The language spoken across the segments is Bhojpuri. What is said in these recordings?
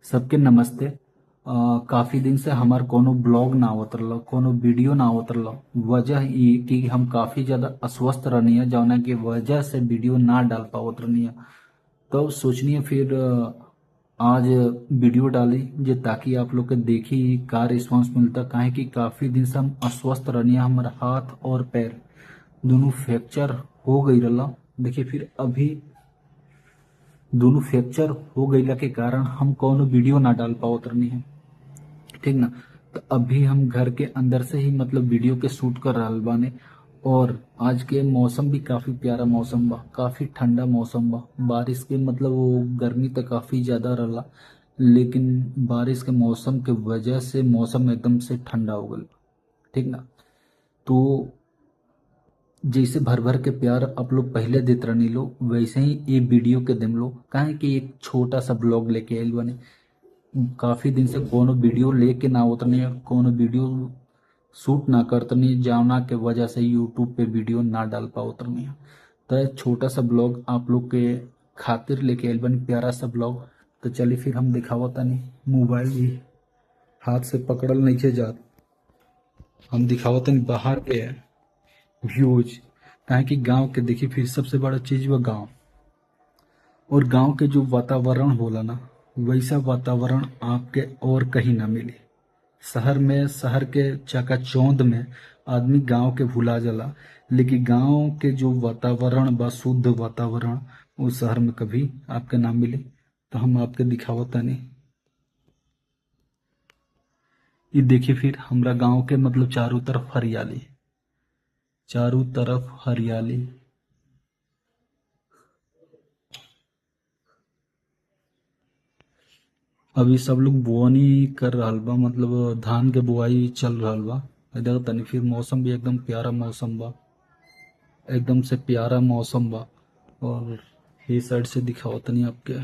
सबके नमस्ते। काफी दिन से हमार कोनो ब्लॉग ना आवत रहल, कोनो वीडियो ना आवत रहल। वजह ई कि हम काफी ज्यादा अस्वस्थ रहनी है, जौना की वजह से वीडियो ना डाल पावत रहनी है। तो सोचनी है फिर आज वीडियो डाली जे ताकि आप लोग के देखी का रिस्पांस मिलता। काहे कि काफी दिन से हम अस्वस्थ रहनी है, हमारा हाथ और पैर दोनों फ्रैक्चर हो गई रहला। देखिए फिर अभी दोनों फ्रैक्चर हो गईला के कारण हम कौनो वीडियो ना डाल पावत रहनी है, ठीक ना। तो अभी हम घर के अंदर से ही मतलब वीडियो के शूट कर रहल बाने। और आज के मौसम भी काफी प्यारा मौसम बा, काफी ठंडा मौसम बा। बारिश के मतलब वो गर्मी तो काफी ज्यादा रहला, लेकिन बारिश के मौसम के वजह से मौसम एकदम से ठंडा हो गल, ठीक ना। तो जैसे भर भर के प्यार आप लोग पहले देत रहनी लो, वैसे ही ये वीडियो के देम लो। काहे कि एक छोटा सा ब्लॉग लेके आइल बने। काफी दिन से कोनो वीडियो लेके ना उतरनी, कोनो वीडियो शूट ना करतनी, जावना के वजह से यूट्यूब पे वीडियो ना डाल पा उतरनी। तो एक छोटा सा ब्लॉग आप लोग के खातिर लेके आइल बनी, प्यारा सा ब्लॉग। तो चलिए फिर हम दिखावतानी। मोबाइल भी हाथ से पकड़ल नहीं के जात, हम दिखावतनी बाहर के व्यूज। काहे कि गांव के देखिए फिर सबसे बड़ा चीज वो गांव, और गांव के जो वातावरण होला ना, वैसा वातावरण आपके और कहीं ना मिले। शहर में, शहर के चकाचौंध में आदमी गांव के भुला जाला, लेकिन गांव के जो वातावरण बा, शुद्ध वातावरण, वो शहर में कभी आपके ना मिले। तो हम आपके दिखावतानी। ये देखिए फिर हमरा गांव के मतलब चारों तरफ हरियाली, चारों तरफ हरियाली। अभी सब लोग बोवनी कर रहल बा, मतलब धान के बुआई चल रहल बा। इधर तनी फिर मौसम भी एकदम प्यारा मौसम बा, एकदम से प्यारा मौसम बा। और ये साइड से दिखाओ तनी आपके।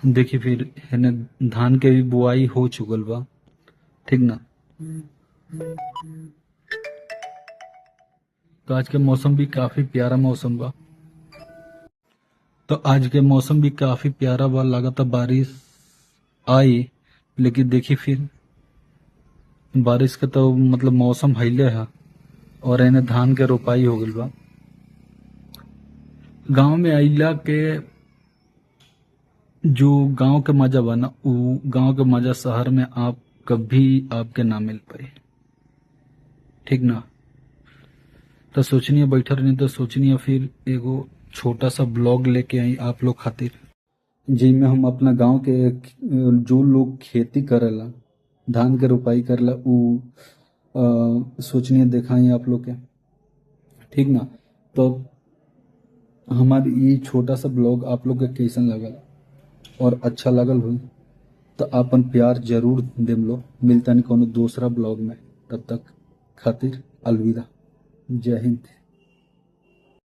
देखिए फिर हेने धान के भी बुआई हो चुकल बा, ठीक ना। तो आज के मौसम भी काफी प्यारा मौसम बा। तो आज के मौसम भी काफी प्यारा बा, लागता बारिश आई। लेकिन देखिए फिर बारिश का तो मतलब मौसम हईले है, और एने धान के रोपाई हो गइल बा। गांव में आइला के जो गांव के मजा बा ना, वो गांव के मजा शहर में आप कभी आपके ना मिल पाए, ठीक ना। तो सोचनी है बैठा रहनी, तो सोचनी है फिर एगो छोटा सा ब्लॉग लेके आई आप लोग खातिर, जिसमें हम अपना गांव के जो लोग खेती करेला, धान के रोपाई करेला, उ सोचनी है दिखाई आप लोग के, ठीक ना। तो हमारी ये छोटा सा ब्लॉग आप लोग के कैसन लगल और अच्छा लगल हुई तो अपन प्यार जरूर देम लो। मिलता नहीं कोनो दूसरा ब्लॉग में, तब तक खातिर अलविदा। जय हिंद।